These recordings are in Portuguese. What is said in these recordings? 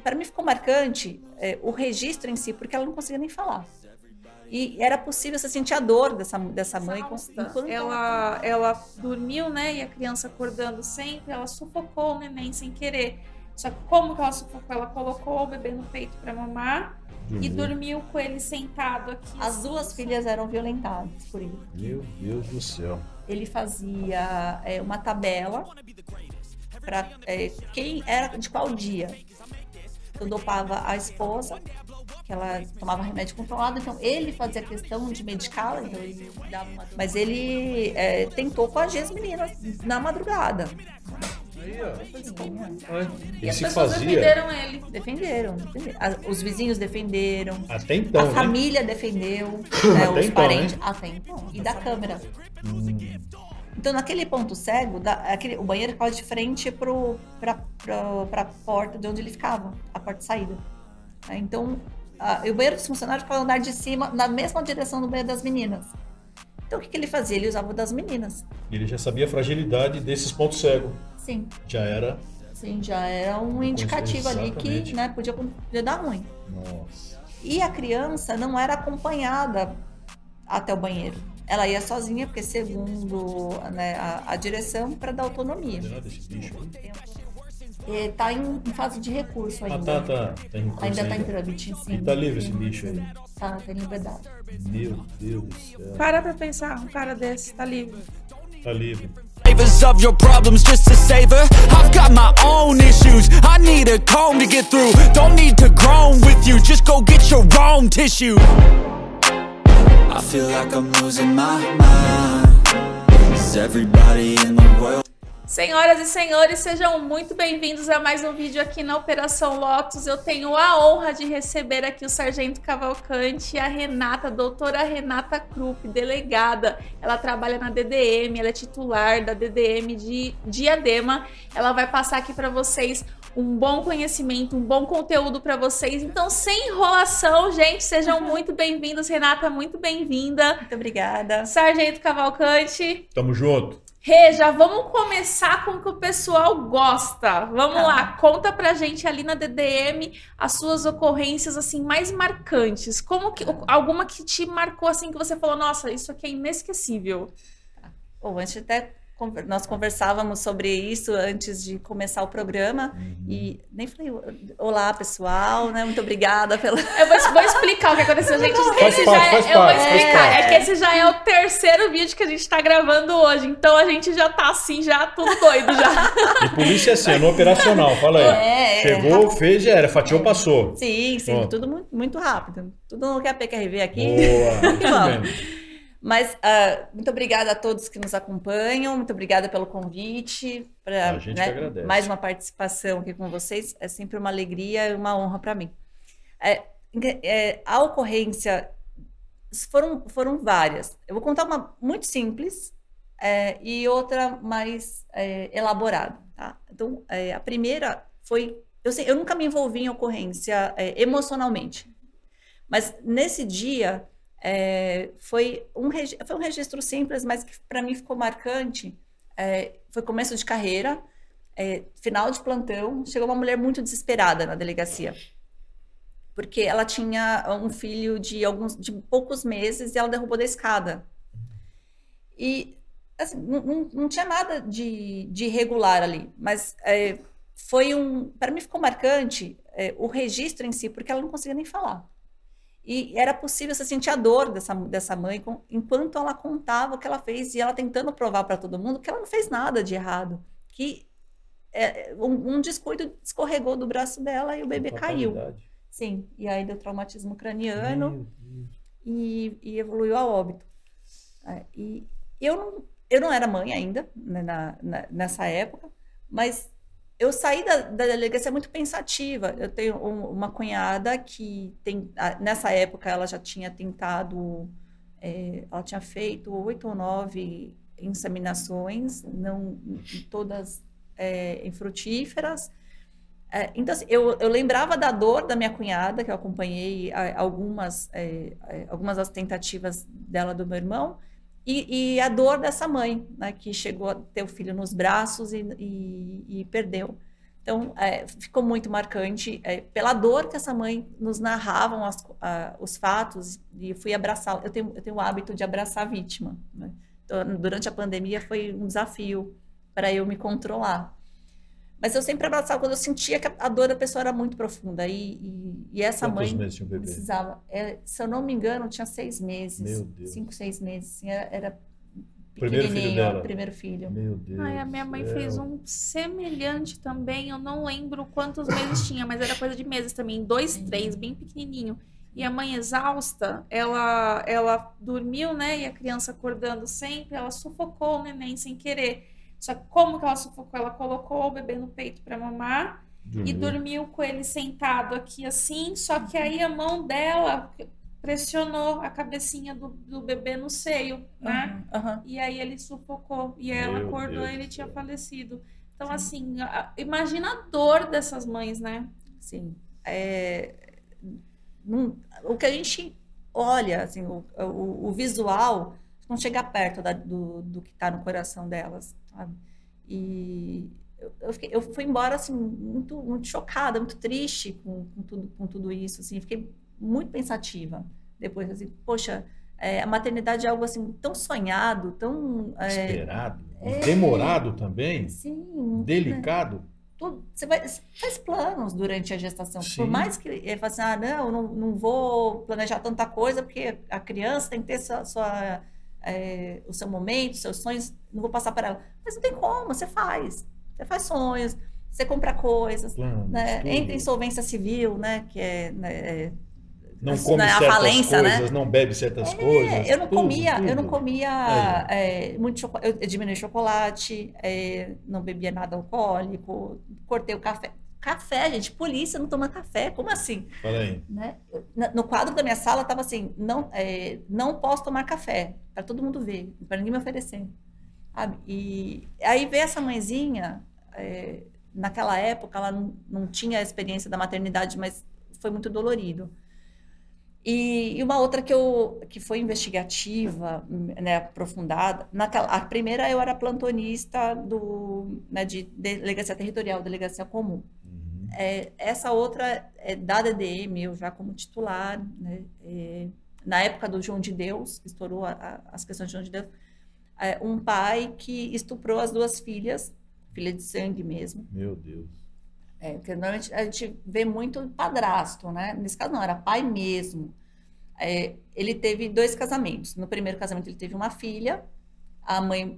Para mim ficou marcante o registro em si, porque ela não conseguia nem falar. E era possível você sentir a dor dessa mãe. Enquanto ela dormiu, né? E a criança acordando sempre, ela sufocou o neném sem querer. Só que como que ela sufocou? Ela colocou o bebê no peito para mamar e dormiu com ele sentado aqui. As duas filhas eram violentadas por ele. Meu Deus do céu. Ele fazia uma tabela para quem era de qual dia. Eu dopava a esposa, que ela tomava remédio controlado, então ele fazia questão de medicá-la, então ele dava mas ele tentou coagir as meninas na madrugada. Aí, ó. E Ele as se pessoas fazia. defenderam ele. Defenderam. Os vizinhos defenderam. Até então, A né? família defendeu. Até Os então, parentes. né? Até então. E da câmera. Então, naquele ponto cego, o banheiro ficava de frente para a porta de onde ele ficava, a porta de saída. Então, o banheiro dos funcionários ficava no andar de cima, na mesma direção do banheiro das meninas. Então, o que ele fazia? Ele usava o das meninas. Ele já sabia a fragilidade desses pontos cegos. Sim. Já era. Sim, já era um indicativo ali que, né, podia dar ruim. Nossa. E a criança não era acompanhada até o banheiro. Ela ia sozinha, porque segundo, né, a direção, para dar autonomia. Desse bicho. Está em fase de recurso ainda. Tá em recurso Ainda está em trâmite, sim. E tá livre esse bicho aí. Tá em liberdade. Meu Deus do céu. Para pensar, um cara desse tá livre. Tá livre. Flavors of your problems just to savor. I've got my own issues. I need a comb to get through. Don't need to groan with you. Just go get your own tissue. I feel like I'm losing my mind. Is everybody in the world? Senhoras e senhores, sejam muito bem-vindos a mais um vídeo aqui na Operação Lotus. Eu tenho a honra de receber aqui o Sargento Cavalcante e a Renata, a doutora Renata Krupp, delegada. Ela trabalha na DDM, ela é titular da DDM de Diadema. Ela vai passar aqui para vocês um bom conhecimento, um bom conteúdo para vocês. Então, sem enrolação, gente, sejam muito bem-vindos. Renata, muito bem-vinda. Muito obrigada. Sargento Cavalcante. Tamo junto. Rê, já vamos começar com o que o pessoal gosta. Vamos lá, conta pra gente ali na DDM as suas ocorrências assim mais marcantes. Alguma que te marcou assim que você falou, nossa, isso aqui é inesquecível. Bom, antes até nós conversávamos sobre isso antes de começar o programa e nem falei olá pessoal, né? Muito obrigada pela. Eu vou explicar o que aconteceu, gente. É que esse já é o terceiro vídeo que a gente tá gravando hoje, então a gente já tá assim, já tudo doido já. E polícia é assim, no operacional, fala aí. Chegou, fez, já era, fatiou, passou. Sim, Pronto. tudo muito, muito rápido. Tudo no que a PQRV aqui. Boa. Mas muito obrigada a todos que nos acompanham, muito obrigada pelo convite, A gente que agradece. mais uma participação aqui com vocês, é sempre uma alegria e uma honra para mim. A ocorrência foram várias, eu vou contar uma muito simples e outra mais elaborada. Tá? Então, a primeira foi, eu nunca me envolvi em ocorrência emocionalmente, mas nesse dia... foi um registro simples, mas que para mim ficou marcante. Foi começo de carreira, final de plantão, chegou uma mulher muito desesperada na delegacia, porque ela tinha um filho de poucos meses e ela derrubou da escada. E assim, não tinha nada de irregular ali, mas para mim ficou marcante o registro em si, porque ela não conseguia nem falar. E era possível você sentir a dor dessa mãe enquanto ela contava o que ela fez e ela tentando provar para todo mundo que ela não fez nada de errado, que um descuido escorregou do braço dela e o bebê caiu. Sim, e aí deu traumatismo craniano e evoluiu a óbito. E eu não era mãe ainda, né, nessa época, mas eu saí da delegacia muito pensativa. Eu tenho uma cunhada que nessa época ela já tinha tentado, ela tinha feito 8 ou 9 inseminações, não todas infrutíferas. Então, assim, eu lembrava da dor da minha cunhada, que eu acompanhei algumas das tentativas dela, do meu irmão, e a dor dessa mãe, né, que chegou a ter o filho nos braços e perdeu. Então, ficou muito marcante pela dor que essa mãe nos narravam os fatos, e eu fui abraçá-la. Eu tenho o hábito de abraçar a vítima, né? Então, durante a pandemia foi um desafio para eu me controlar. Mas eu sempre abraçava quando eu sentia que a dor da pessoa era muito profunda. E essa Quantos mãe meses tinha o bebê? precisava... se eu não me engano, tinha 6 meses. Meu Deus. 5, 6 meses. Assim, era Primeiro filho pequenininho, dela. Primeiro filho. Meu Deus. Ai, a minha mãe fez um semelhante também. Eu não lembro quantos meses tinha, mas era coisa de meses também. 2, 3, bem pequenininho. E a mãe exausta, ela dormiu, né? E a criança acordando sempre, ela sufocou o neném sem querer. Só que como que ela sufocou? Ela colocou o bebê no peito para mamar e dormiu com ele sentado aqui assim. Só que aí a mão dela pressionou a cabecinha do bebê no seio, né? E aí ele sufocou. E ela acordou e ele tinha falecido. Então, assim, imagina a dor dessas mães, né? Sim. O que a gente olha, assim, o visual não chega perto do que está no coração delas, sabe? E eu fui embora, assim, muito, muito chocada, muito triste com tudo isso, assim, fiquei muito pensativa depois, assim, poxa, a maternidade é algo, assim, tão sonhado, tão... Esperado, demorado também, sim, delicado. Né? Você faz planos durante a gestação. Sim. Por mais que ele fale assim, não vou planejar tanta coisa, porque a criança tem que ter o seu momento, seus sonhos, não vou passar para ela. Mas não tem como, você faz. Você faz sonhos, você compra coisas, planos, né? Entra em insolvência civil, né? Que não come certas falência, coisas, né? Não bebe certas coisas. Eu não comia muito chocolate, eu diminui chocolate, não bebia nada alcoólico, cortei o café. Café, gente, polícia não toma café, como assim? Fala aí. Né? No quadro da minha sala estava assim, não posso tomar café, para todo mundo ver, para ninguém me oferecer. Sabe? E aí veio essa mãezinha, naquela época ela não tinha a experiência da maternidade, mas foi muito dolorido. E uma outra que foi investigativa, né, aprofundada, a primeira eu era plantonista de delegacia territorial, delegacia comum. Essa outra da DDM, eu já como titular, né, na época do João de Deus, estourou as questões de João de Deus, um pai que estuprou as 2 filhas, filha de sangue mesmo. Meu Deus. Porque normalmente a gente vê muito padrasto, né? Nesse caso não, era pai mesmo. Ele teve 2 casamentos. No primeiro casamento ele teve uma filha, a mãe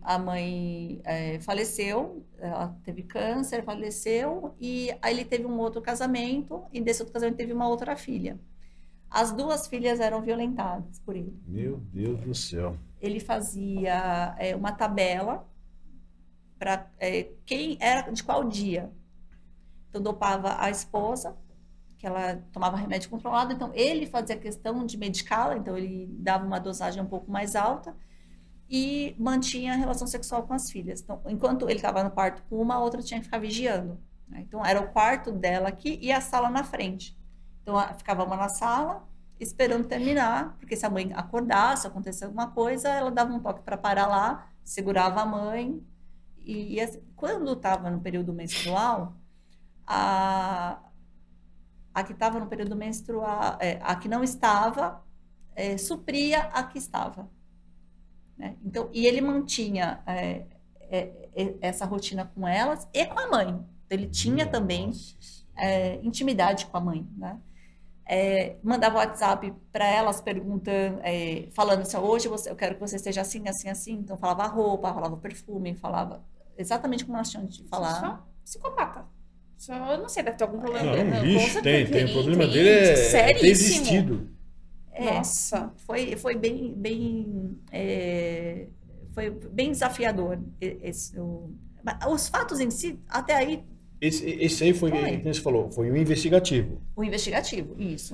faleceu, ela teve câncer, faleceu, e aí ele teve um outro casamento, e desse outro casamento teve uma outra filha. As 2 filhas eram violentadas por ele. Meu Deus do céu. Ele fazia uma tabela para quem era de qual dia. Então, dopava a esposa, que ela tomava remédio controlado. Então, ele fazia questão de medicá-la. Então, ele dava uma dosagem um pouco mais alta e mantinha a relação sexual com as filhas. Então, enquanto ele estava no quarto com uma, a outra tinha que ficar vigiando, né? Então, era o quarto dela aqui e a sala na frente. Então, ficava uma na sala, esperando terminar, porque se a mãe acordasse, acontecesse alguma coisa, ela dava um toque para parar lá, segurava a mãe. E assim, quando estava no período menstrual... A que estava no período menstrual, a que não estava, supria a que estava, né? Então, e ele mantinha essa rotina com elas e com a mãe. Então, ele tinha também intimidade com a mãe, né? Mandava WhatsApp para elas perguntando, falando assim, hoje eu quero que você esteja assim, assim, assim. Então, falava a roupa, falava o perfume, falava exatamente como elas tinham de falar. Só psicopata. Só, não sei, deve ter algum problema. Não, bicho, tem. O problema dele é ter existido. Nossa. Foi bem desafiador. Os fatos em si, até aí... Esse aí foi, como você falou, foi o investigativo. O investigativo, isso.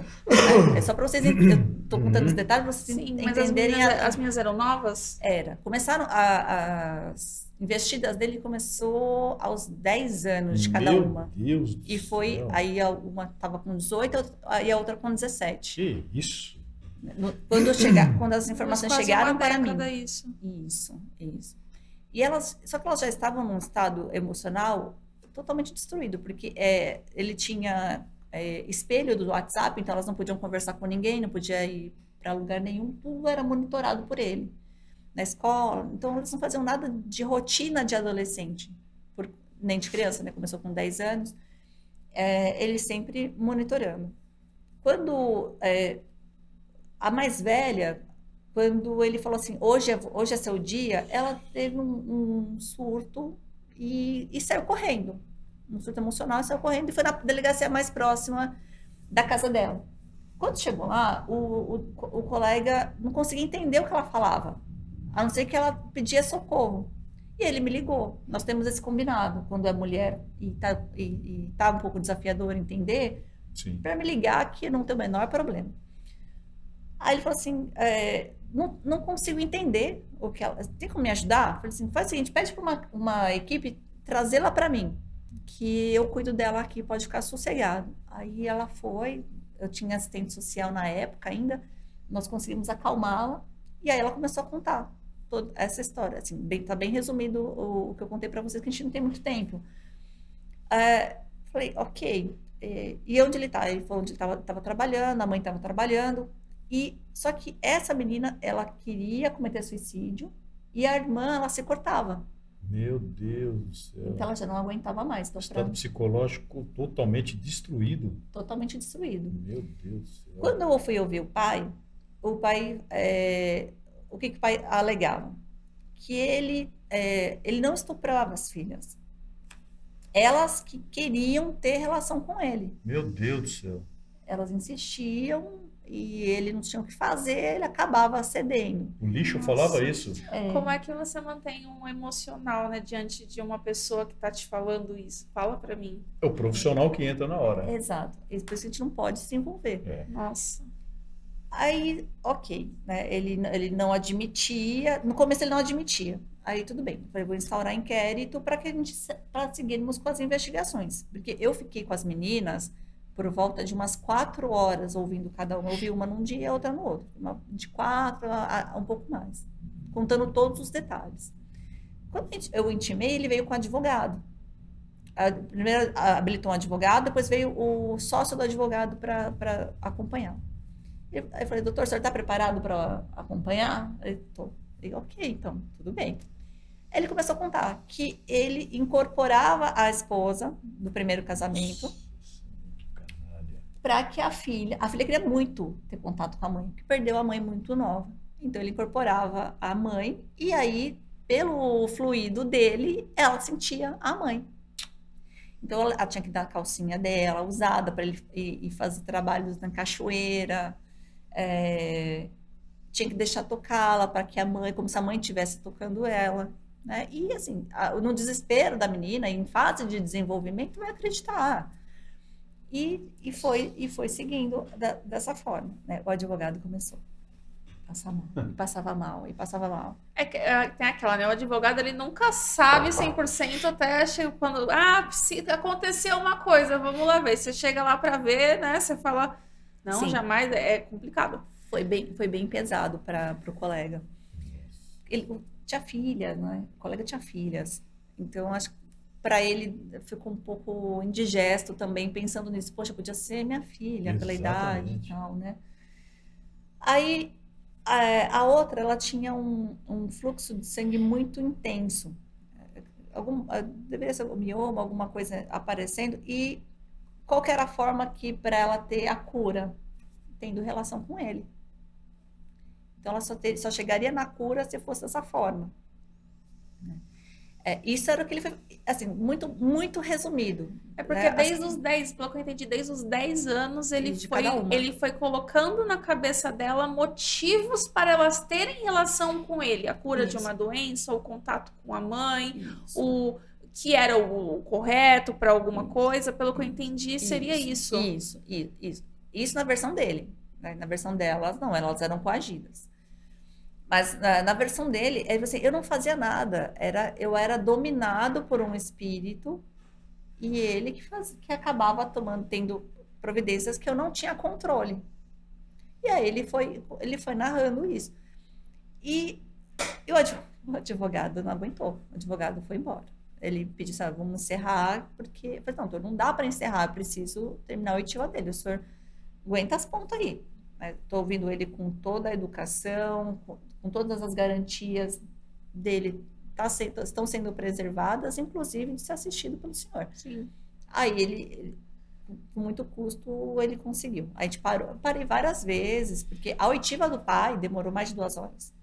Só para vocês... Eu estou contando os detalhes para vocês entenderem... Mas as minhas eram novas? Começaram as investidas dele começou aos 10 anos de cada uma. Meu Deus do E foi, céu. aí uma estava com 18 e a outra com 17. Que isso? Quando as informações chegaram para mim. Isso. Só que elas já estavam num estado emocional totalmente destruído, porque ele tinha espelho do WhatsApp, então elas não podiam conversar com ninguém, não podia ir para lugar nenhum, tudo era monitorado por ele, na escola. Então eles não faziam nada de rotina de adolescente, nem de criança, né? Começou com 10 anos, ele sempre monitorando. Quando a mais velha, quando ele falou assim, hoje é seu dia, ela teve um surto e saiu correndo. Um surto emocional, saiu correndo e foi na delegacia mais próxima da casa dela. Quando chegou lá, o colega não conseguia entender o que ela falava, a não ser que ela pedia socorro. E ele me ligou. Nós temos esse combinado, quando é mulher e tá um pouco desafiador entender, para me ligar que não tem o menor problema. Aí ele falou assim, não consigo entender o que ela... Tem como me ajudar? Eu falei assim, faz o seguinte, pede para uma equipe trazê-la para mim, que eu cuido dela aqui, pode ficar sossegado. Aí ela foi, eu tinha assistente social na época ainda, nós conseguimos acalmá-la, e aí ela começou a contar toda essa história. Assim, tá bem resumido o que eu contei para vocês, que a gente não tem muito tempo. Falei, ok, e onde ele tá? Ele falou onde ele estava trabalhando, a mãe estava trabalhando, só que essa menina, ela queria cometer suicídio, e a irmã, ela se cortava. Meu Deus do céu. Então ela já não aguentava mais. Então, estado psicológico totalmente destruído. Totalmente destruído. Meu Deus do céu. Quando eu fui ouvir o pai, o que o pai alegava? Que ele não estuprava as filhas. Elas que queriam ter relação com ele. Meu Deus do céu. Elas insistiam e ele não tinha o que fazer, ele acabava cedendo. O lixo falava isso? Como é que você mantém um emocional, né, diante de uma pessoa que está te falando isso? Fala para mim. É o profissional que entra na hora. Exato. Por isso que a gente não pode se envolver. Nossa. Aí, ok, né? Ele não admitia, no começo ele não admitia. Aí tudo bem, eu vou instaurar inquérito para seguirmos com as investigações. Porque eu fiquei com as meninas por volta de umas 4 horas ouvindo cada uma. Eu ouvi uma num dia e outra no outro. De 4 a um pouco mais. Contando todos os detalhes. Quando eu intimei, ele veio com advogado. Primeiro habilitou um advogado, depois veio o sócio do advogado para acompanhar. Aí eu falei, doutor, o senhor está preparado para acompanhar? Ele, tô. Eu, ok, então, tudo bem. Ele começou a contar que ele incorporava a esposa do primeiro casamento para que a filha queria muito ter contato com a mãe, que perdeu a mãe muito nova. Então, ele incorporava a mãe e aí, pelo fluido dele, ela sentia a mãe. Então, ela tinha que dar a calcinha dela, usada, para ele ir fazer trabalhos na cachoeira. Tinha que deixar tocá-la para que a mãe, como se a mãe estivesse tocando ela, né? E assim, no desespero da menina, em fase de desenvolvimento, vai acreditar. E foi seguindo dessa forma, né? O advogado começou a passar mal, e passava mal, e passava mal. Tem aquela, né? O advogado, ele nunca sabe 100% até quando, se aconteceu uma coisa, vamos lá ver. Você chega lá para ver, né? Você fala, não, sim, jamais, é complicado. Foi bem pesado para o colega. Ele tinha filha, né? O colega tinha filhas. Então, acho que para ele ficou um pouco indigesto também, pensando nisso. Poxa, podia ser minha filha, pela idade e tal, né? Aí, a outra, ela tinha um fluxo de sangue muito intenso. Deveria ser um mioma, alguma coisa aparecendo. E qual que era a forma que para ela ter a cura? Tendo relação com ele. Então, ela só chegaria na cura se fosse dessa forma. Isso era o que ele foi, assim, muito, muito resumido. Porque desde os 10, pelo que eu entendi, desde os 10 anos, ele foi colocando na cabeça dela motivos para elas terem relação com ele. A cura de uma doença, o contato com a mãe, o que era o correto para alguma coisa. Pelo que eu entendi, seria isso. Isso na versão dele. Né? Na versão delas, não, elas eram coagidas. Mas na versão dele, eu não fazia nada. Eu era dominado por um espírito e ele que acabava tendo providências que eu não tinha controle. E aí ele foi narrando isso. E o advogado não aguentou. O advogado foi embora. ele pediu, sabe, vamos encerrar, porque... Eu falei, não, doutor, não dá para encerrar, eu preciso terminar a oitiva dele. O senhor aguenta as pontas aí. Estou ouvindo ele com toda a educação, com todas as garantias dele estão sendo preservadas, inclusive de ser assistido pelo senhor. Sim. Aí ele, com muito custo, ele conseguiu. A gente parei várias vezes, porque a oitiva do pai demorou mais de 2 horas.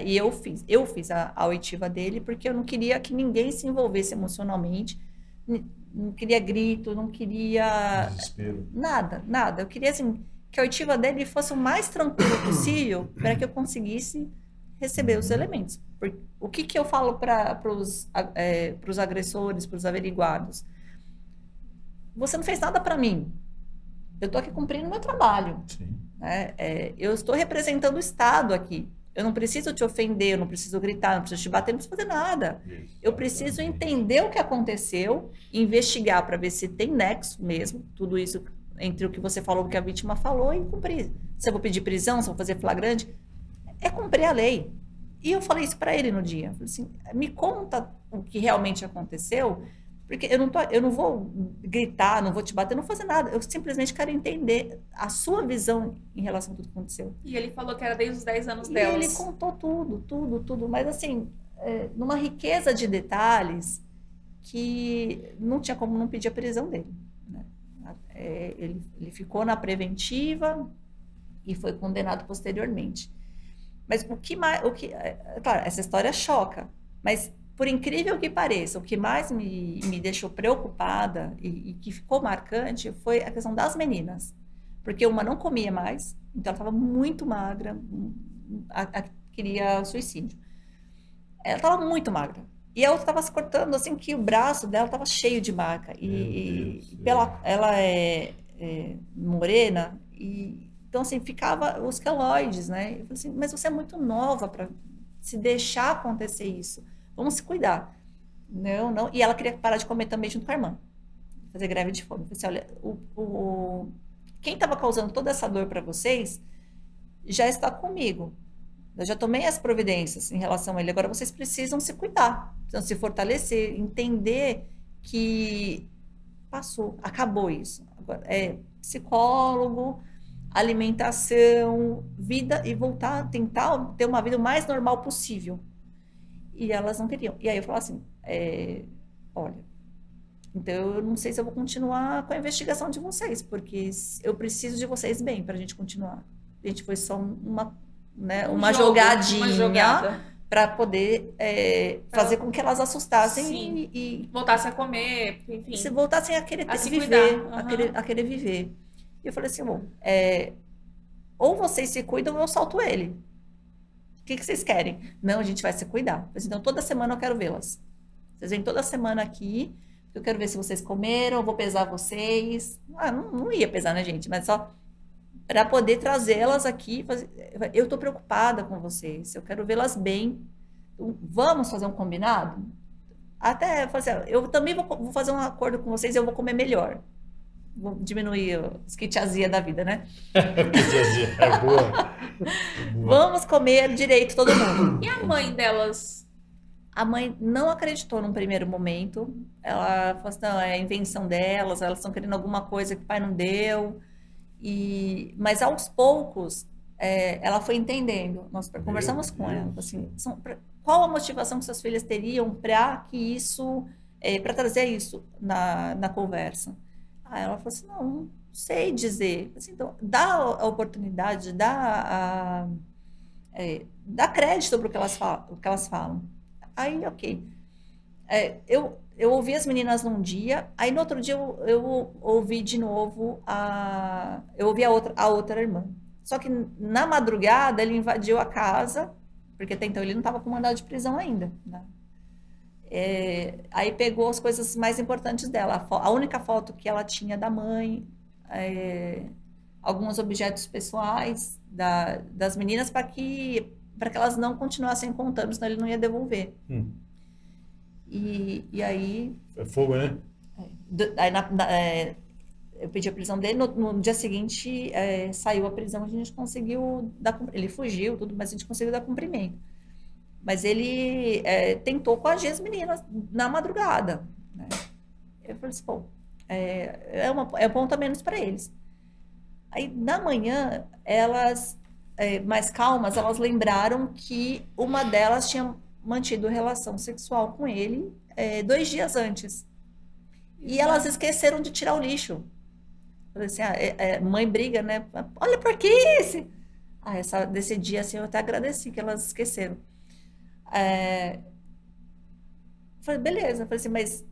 E eu fiz a oitiva dele, porque eu não queria que ninguém se envolvesse emocionalmente, não queria grito, não queria... Desespero. Nada. Eu queria, assim, que a oitiva dele fosse o mais tranquilo possível para que eu conseguisse receber os elementos. Porque, o que eu falo para os agressores, para os averiguados? Você não fez nada para mim. Eu estou aqui cumprindo o meu trabalho. Né? Eu estou representando o Estado aqui. Eu não preciso te ofender, eu não preciso gritar, não preciso te bater, não preciso fazer nada. Eu preciso entender o que aconteceu, investigar para ver se tem nexo mesmo, tudo isso entre o que você falou, o que a vítima falou, e cumprir. Se eu vou pedir prisão, se eu vou fazer flagrante, é cumprir a lei. E eu falei isso para ele no dia. Eu falei assim, me conta o que realmente aconteceu, porque eu não vou gritar, não vou te bater, não vou fazer nada. Eu simplesmente quero entender a sua visão em relação a tudo que aconteceu. E ele falou que era desde os 10 anos delas. E ele contou tudo. Mas assim, numa riqueza de detalhes que não tinha como não pedir a prisão dele. Né? Ele ficou na preventiva e foi condenado posteriormente. Mas claro, essa história choca, mas por incrível que pareça, o que mais me deixou preocupada e que ficou marcante foi a questão das meninas. Porque uma não comia mais, então ela estava muito magra, queria suicídio. Ela estava muito magra. E a outra estava se cortando, assim, que o braço dela estava cheio de marca. Ela é morena, então, assim, ficava os queloides, né? Eu falei assim, mas você é muito nova para se deixar acontecer isso. Vamos se cuidar. Não. E ela queria parar de comer também junto com a irmã. Fazer greve de fome. Eu falei assim, olha, quem estava causando toda essa dor para vocês já está comigo. Eu já tomei as providências em relação a ele. Agora vocês precisam se cuidar. Precisam se fortalecer. Entender que passou. Acabou isso. Agora, psicólogo, alimentação, vida e tentar ter uma vida o mais normal possível. E elas não queriam. E aí eu falava assim, olha, então eu não sei se eu vou continuar com a investigação de vocês, porque eu preciso de vocês bem para a gente continuar. A gente foi só uma jogadinha para poder fazer com que elas assustassem e voltassem a comer, enfim. Se voltassem a querer viver, a querer viver. E eu falei assim, bom, ou vocês se cuidam ou eu solto ele. O que vocês querem? Não, a gente vai se cuidar. Então, toda semana eu quero vê-las. Vocês vêm toda semana aqui, eu quero ver se vocês comeram, eu vou pesar vocês. Não ia pesar, né, gente? Mas só para poder trazê-las aqui. Eu estou preocupada com vocês, eu quero vê-las bem. Então, vamos fazer um combinado? Até eu falei assim, eu também vou fazer um acordo com vocês e eu vou comer melhor. Vou diminuir os kit azia da vida, né? É boa. Vamos comer direito todo mundo. E a mãe delas? A mãe não acreditou num primeiro momento. Ela falou assim, não, é invenção delas, elas estão querendo alguma coisa que o pai não deu. Mas aos poucos, ela foi entendendo. Nós conversamos com ela. Assim, qual a motivação que suas filhas teriam para que isso, para trazer isso na conversa? Aí ela falou assim, não sei dizer. Assim, então, dá a oportunidade, dá crédito para o que elas falam. Aí, ok. Eu ouvi as meninas num dia, aí no outro dia eu ouvi de novo eu ouvi a outra irmã. Só que na madrugada ele invadiu a casa, porque até então ele não estava com mandado de prisão ainda, né? Aí pegou as coisas mais importantes dela, a única foto que ela tinha da mãe, alguns objetos pessoais das meninas para que elas não continuassem contando, senão ele não ia devolver. E aí... É fogo, né? Eu pedi a prisão dele, no dia seguinte saiu a prisão, a gente conseguiu ele fugiu, tudo, mas a gente conseguiu dar cumprimento. Mas ele tentou coagir as meninas na madrugada, né? Eu falei assim, pô, é um ponto a menos para eles. Aí, na manhã, elas, mais calmas, elas lembraram que uma delas tinha mantido relação sexual com ele 2 dias antes. E elas esqueceram de tirar o lixo. Falei assim, mãe briga, né? Olha, por que esse? Desse dia, assim, eu até agradeci que elas esqueceram. Falei, beleza. Falei assim, mas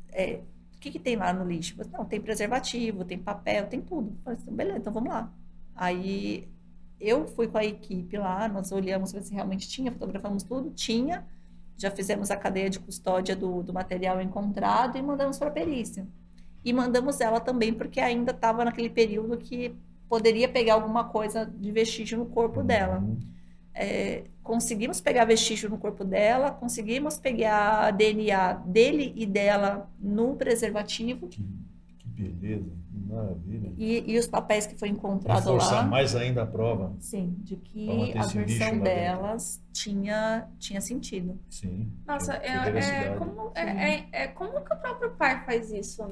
o que tem lá no lixo? Falei, não, tem preservativo, tem papel, tem tudo. Falei assim, beleza, então vamos lá. Aí eu fui com a equipe lá, nós olhamos se realmente tinha, fotografamos tudo, tinha. Já fizemos a cadeia de custódia do material encontrado e mandamos para a perícia. E mandamos ela também, porque ainda estava naquele período que poderia pegar alguma coisa de vestígio no corpo dela. Conseguimos pegar vestígio no corpo dela, conseguimos pegar DNA dele e dela no preservativo. Que beleza, que maravilha. E os papéis que foi encontrado lá. Reforçar mais ainda a prova. Sim, de que a versão delas tinha sentido. Sim. Nossa, como que o próprio pai faz isso?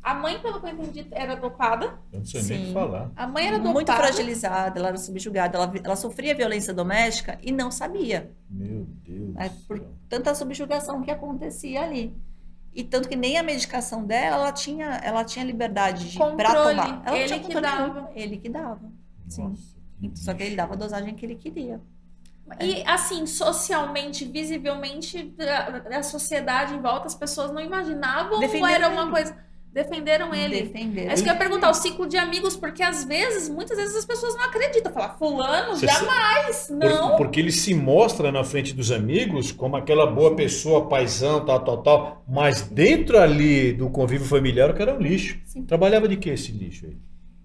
A mãe, pelo que eu entendi, era dopada. Eu não sei nem o que falar. A mãe era dopada. Muito fragilizada, ela era subjugada. Ela sofria violência doméstica e não sabia. Meu Deus. Por tanta subjugação que acontecia ali. E tanto que nem a medicação dela, ela tinha liberdade para tomar. Ela ele que dava. Ele que dava. Sim. Nossa, Só que ele dava a dosagem que ele queria. E assim, socialmente, visivelmente, a sociedade em volta, as pessoas não imaginavam ou era uma coisa... Defenderam ele. Defenderam. É isso que eu ia perguntar, o ciclo de amigos, porque às vezes, muitas vezes as pessoas não acreditam. Falar, fulano, jamais, não. Porque ele se mostra na frente dos amigos como aquela boa pessoa, paizão, tal. Mas dentro ali do convívio familiar, o cara era um lixo. Sim. Trabalhava de que esse lixo aí?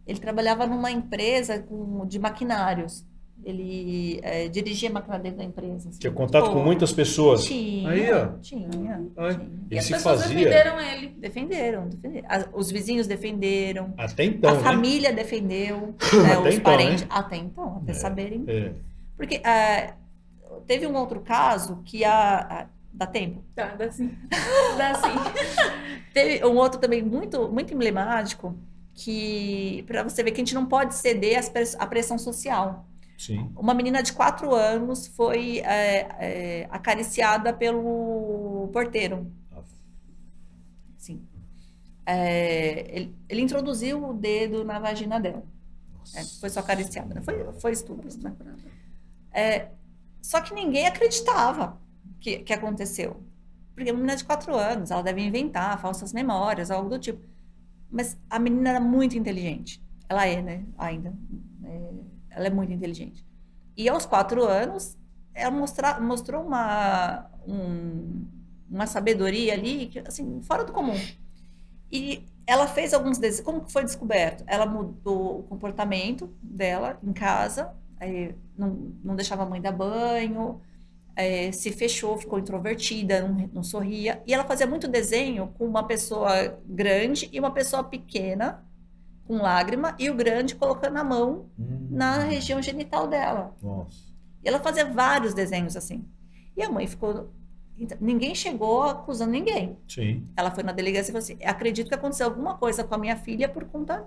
Ele trabalhava numa empresa de maquinários. Ele dirigia maquinário dentro da empresa. Assim. Tinha contato com muitas pessoas? Tinha. Aí, ó. Tinha. E as pessoas defenderam ele. Defenderam. Os vizinhos defenderam. Até então, a família defendeu. Os parentes. Até então, até saberem. Porque teve um outro caso que dá tempo? Dá sim. Dá sim. Teve um outro também muito, muito emblemático, que para você ver que a gente não pode ceder à pressão social. Sim. Uma menina de 4 anos foi acariciada pelo porteiro. Sim. Ele introduziu o dedo na vagina dela. Foi só acariciada. Foi estupro. Né? Só que ninguém acreditava que aconteceu. Porque é uma menina de 4 anos, ela deve inventar falsas memórias, algo do tipo. Mas a menina era muito inteligente. Ela né? Ainda. Ela é muito inteligente. E aos 4 anos, ela mostrou uma sabedoria ali, assim, fora do comum. E ela fez alguns desenhos. Como foi descoberto? Ela mudou o comportamento dela em casa, não deixava a mãe dar banho, se fechou, ficou introvertida, não sorria. E ela fazia muito desenho com uma pessoa grande e uma pessoa pequena, com lágrima, e o grande colocando a mão na região genital dela. Nossa. E ela fazia vários desenhos assim. E a mãe ficou... Ninguém chegou acusando ninguém. Sim. Ela foi na delegacia e falou assim, acredito que aconteceu alguma coisa com a minha filha por conta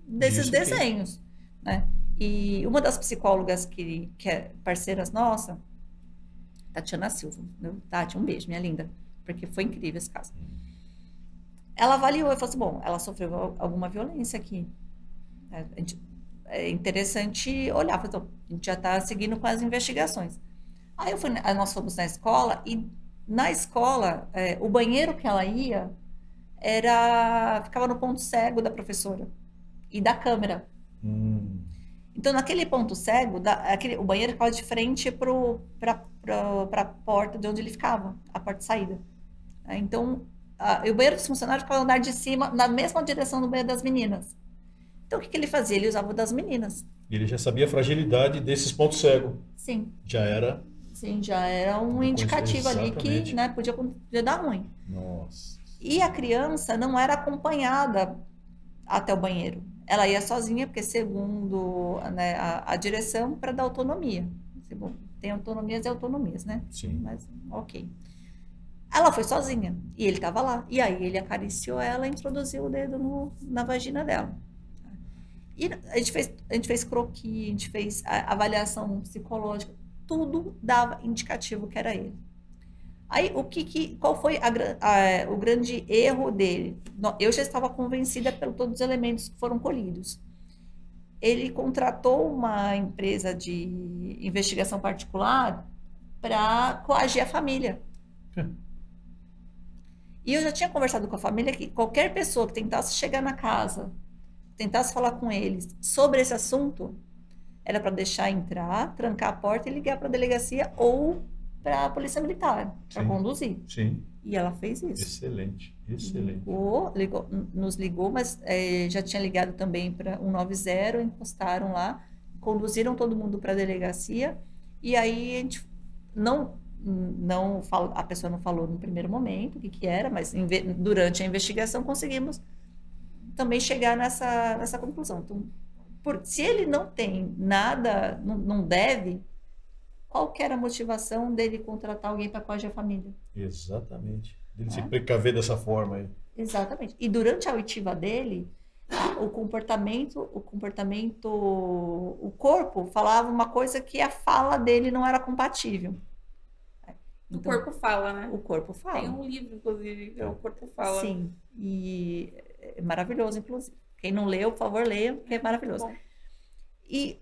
desses desenhos. Né? E uma das psicólogas que é parceiras nossa, Tatiana Silva, Tati, um beijo, minha linda, porque foi incrível esse caso. Ela avaliou e falou assim, bom, ela sofreu alguma violência aqui. É interessante olhar, então, a gente já está seguindo com as investigações. Aí nós fomos na escola e na escola, o banheiro que ela ia ficava no ponto cego da professora e da câmera. Então, naquele ponto cego, o banheiro ficava de frente para a porta de onde ele ficava, a porta de saída. Então, o banheiro dos funcionários ficava no andar de cima, na mesma direção do banheiro das meninas. Então, o que ele fazia? Ele usava o das meninas. Ele já sabia a fragilidade desses pontos cegos. Sim. Já era... Sim, já era um indicativo ali que, né, podia dar ruim. Nossa. E a criança não era acompanhada até o banheiro. Ela ia sozinha, porque segundo, né, a direção, para dar autonomia. Bom, tem autonomias e autonomias, né? Sim. Mas, ok. Ela foi sozinha e ele estava lá. E aí ele acariciou ela e introduziu o dedo na vagina dela. E a gente fez croquis, a gente fez avaliação psicológica, tudo dava indicativo que era ele. Aí, qual foi o grande erro dele? Eu já estava convencida por todos os elementos que foram colhidos. Ele contratou uma empresa de investigação particular para coagir a família. E eu já tinha conversado com a família que qualquer pessoa que tentasse chegar na casa, tentasse falar com eles sobre esse assunto, era para deixar entrar, trancar a porta e ligar para a delegacia ou para a polícia militar, para conduzir. Sim. E ela fez isso. Excelente, excelente. Nos ligou, mas já tinha ligado também para 190, encostaram lá, conduziram todo mundo para a delegacia, e aí a gente a pessoa não falou no primeiro momento o que era, mas durante a investigação conseguimos também chegar nessa conclusão. Então, se ele não tem nada, não deve, qual que era a motivação dele contratar alguém para coagir a família? Exatamente. Ele se precaver dessa forma aí. Exatamente. E durante a oitiva dele, o corpo falava uma coisa que a fala dele não era compatível. Então, o corpo fala, né? O corpo fala. Tem um livro, inclusive, que é O Corpo Fala. Sim, e é maravilhoso, inclusive. Quem não leu, por favor, leia, porque é maravilhoso. E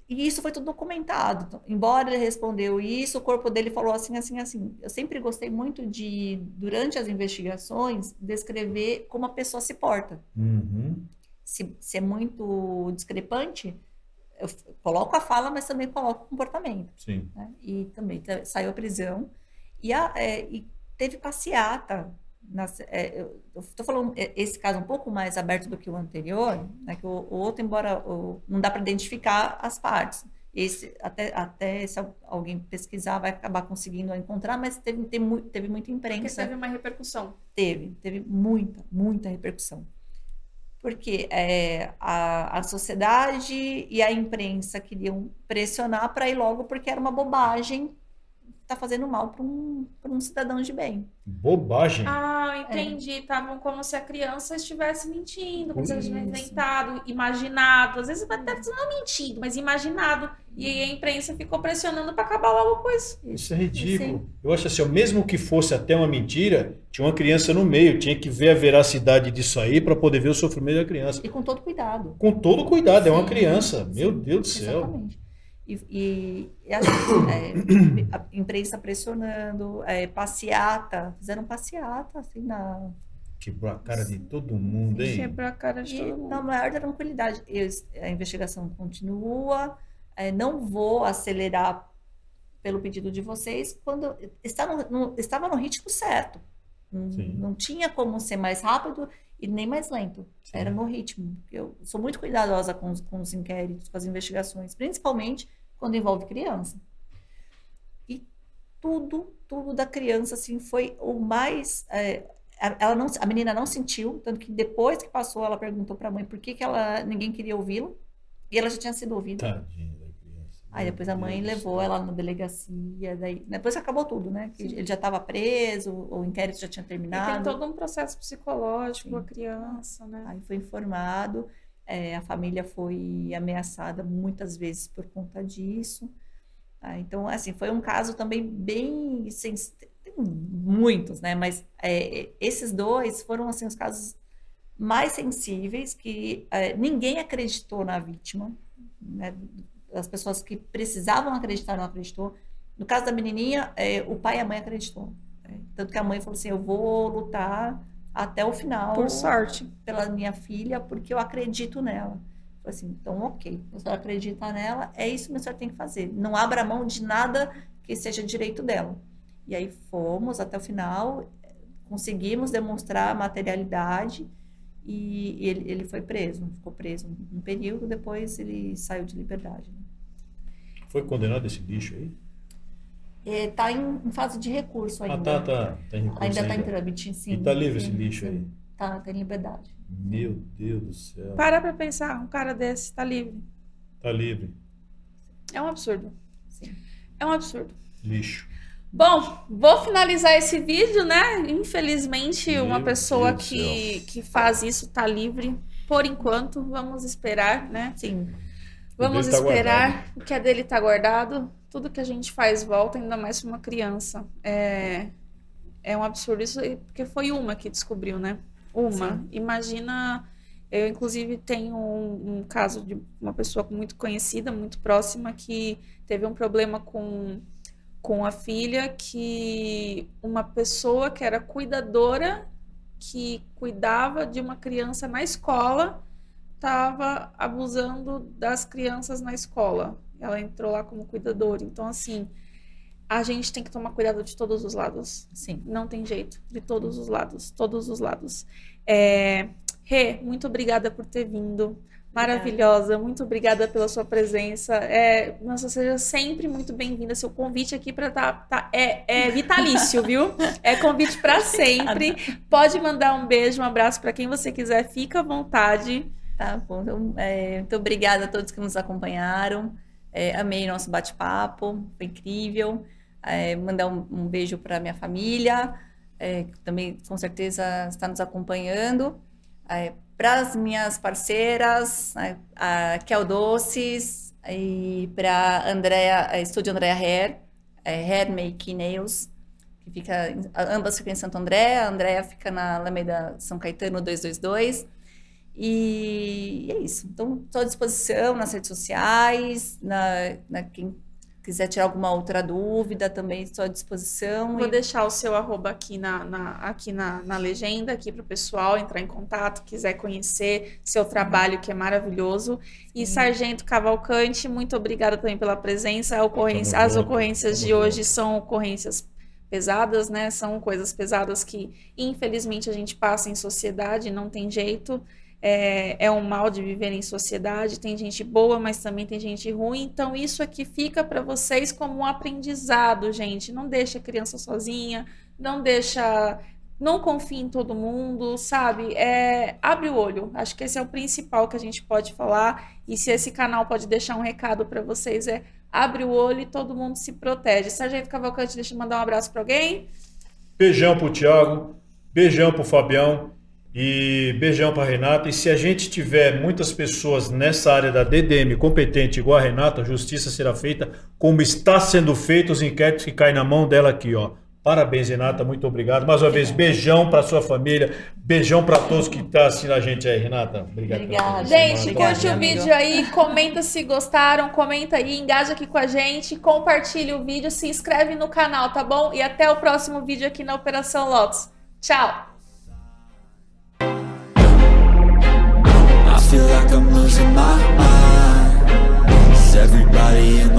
isso foi tudo documentado. Então, embora ele respondeu isso, o corpo dele falou assim, assim, assim. Eu sempre gostei muito de, durante as investigações, descrever como a pessoa se porta. Uhum. Se é muito discrepante, eu coloco a fala, mas também coloco o comportamento. Sim. Né? E também saiu a prisão. E teve passeata. Eu estou falando esse caso um pouco mais aberto do que o anterior, né, que o outro, embora não dá para identificar as partes. Esse, até se alguém pesquisar, vai acabar conseguindo encontrar, mas teve muita imprensa. Porque teve uma repercussão. Teve muita repercussão. Porque a sociedade e a imprensa queriam pressionar para ir logo, porque era uma bobagem, tá fazendo mal para um cidadão de bem. Bobagem? Ah, entendi. Estavam como se a criança estivesse mentindo, como se ela tivesse inventado, imaginado. Às vezes até não mentindo, mas imaginado. E aí a imprensa ficou pressionando para acabar logo com isso. Isso é ridículo. Eu acho assim, mesmo que fosse até uma mentira, tinha uma criança no meio, tinha que ver a veracidade disso aí para poder ver o sofrimento da criança. E com todo cuidado. Com todo cuidado, é uma criança. Meu Deus do céu. Exatamente. E acho que a imprensa pressionando, passeata, fizeram passeata, assim, Quebrou a cara de todo mundo, hein? Quebrou a cara de todo mundo. Na maior tranquilidade. A investigação continua, não vou acelerar pelo pedido de vocês, quando estava no ritmo certo. Não tinha como ser mais rápido e nem mais lento. Sim. Era no ritmo. Eu sou muito cuidadosa com os inquéritos, com as investigações, principalmente quando envolve criança. E tudo da criança, assim, foi o mais... a menina não sentiu, tanto que depois que passou, ela perguntou para a mãe por que ninguém queria ouvi-la, e ela já tinha sido ouvida. Tadinha da criança. Aí depois a mãe levou ela na delegacia, depois acabou tudo, né? Ele já estava preso, o inquérito já tinha terminado. E tem todo um processo psicológico com a criança, né? Aí foi informado, a família foi ameaçada muitas vezes por conta disso. Então, assim, foi um caso também bem... Tem muitos, né? Mas esses dois foram, assim, os casos mais sensíveis que ninguém acreditou na vítima, né? As pessoas que precisavam acreditar não acreditou. No caso da menininha, o pai e a mãe acreditou. Tanto que a mãe falou assim, eu vou lutar até o final. Por sorte. Pela minha filha, porque eu acredito nela. Falei assim, então ok, a senhora acredita nela, é isso que a senhora tem que fazer. Não abra mão de nada que seja direito dela. E aí fomos até o final, conseguimos demonstrar a materialidade e ele foi preso. Ficou preso um período, depois ele saiu de liberdade. Né? Foi condenado esse lixo aí? Está em fase de recurso ainda. Tá em recurso ainda está em trâmite, sim. E está livre esse lixo aí? Tá em liberdade. Meu Deus do céu. Para pensar, um cara desse está livre. Está livre. É um absurdo. Sim. É um absurdo. Lixo. Bom, vou finalizar esse vídeo, né? Infelizmente, Meu uma pessoa Deus do que faz isso tá livre por enquanto. Vamos esperar, né? Sim. Vamos dele tá esperar. guardado. O que é dele tá guardado. Tudo que a gente faz volta, ainda mais para uma criança. É um absurdo isso, porque foi uma que descobriu, né? Uma. Sim. Imagina... Eu, inclusive, tenho um caso de uma pessoa muito conhecida, muito próxima, que teve um problema com a filha, que uma pessoa que era cuidadora, que cuidava de uma criança na escola, estava abusando das crianças na escola. Ela entrou lá como cuidadora. Então, assim, a gente tem que tomar cuidado de todos os lados. Sim. Não tem jeito. De todos os lados. Todos os lados. Rê, muito obrigada por ter vindo. Maravilhosa, muito obrigada pela sua presença. Nossa, seja sempre muito bem-vinda. Seu convite aqui para é vitalício, viu? É convite para sempre. Pode mandar um beijo, um abraço para quem você quiser. Fica à vontade. Tá bom. Então, muito obrigada a todos que nos acompanharam. Amei nosso bate-papo, foi incrível. Mandar um beijo para minha família, que também com certeza está nos acompanhando. Para as minhas parceiras, a Kel Doces, e para Andrea, Estúdio Andrea Hair, Hair Make Nails, que fica, ambas ficam em Santo André, a Andrea fica na Alameda São Caetano 222, e é isso. Então, estou à disposição nas redes sociais, quem quiser tirar alguma outra dúvida, também estou à disposição. Vou deixar o seu arroba aqui na legenda, aqui para o pessoal entrar em contato, quiser conhecer seu trabalho, que é maravilhoso. E Sargento Cavalcante, muito obrigada também pela presença. As ocorrências de hoje são ocorrências pesadas, né? São coisas pesadas que, infelizmente, a gente passa em sociedade, não tem jeito. É um mal de viver em sociedade, tem gente boa, mas também tem gente ruim, então isso aqui fica para vocês como um aprendizado, gente. Não deixa a criança sozinha, não confie em todo mundo, sabe? Abre o olho, acho que esse é o principal que a gente pode falar, e se esse canal pode deixar um recado para vocês, abre o olho e todo mundo se protege. Sargento Cavalcante, deixa eu mandar um abraço para alguém. Beijão pro Thiago, beijão pro Fabião. E beijão para a Renata. E se a gente tiver muitas pessoas nessa área da DDM competente igual a Renata, a justiça será feita como está sendo feito os inquéritos que caem na mão dela aqui, ó. Parabéns, Renata, muito obrigado. Mais uma vez, beijão para sua família, beijão para todos que estão assistindo a gente aí, Renata. Obrigada. Gente, curte o vídeo aí, comenta se gostaram, comenta aí, engaja aqui com a gente, compartilha o vídeo, se inscreve no canal, tá bom? E até o próximo vídeo aqui na Operação Lotus. Tchau! I feel like I'm losing my mind. Is everybody in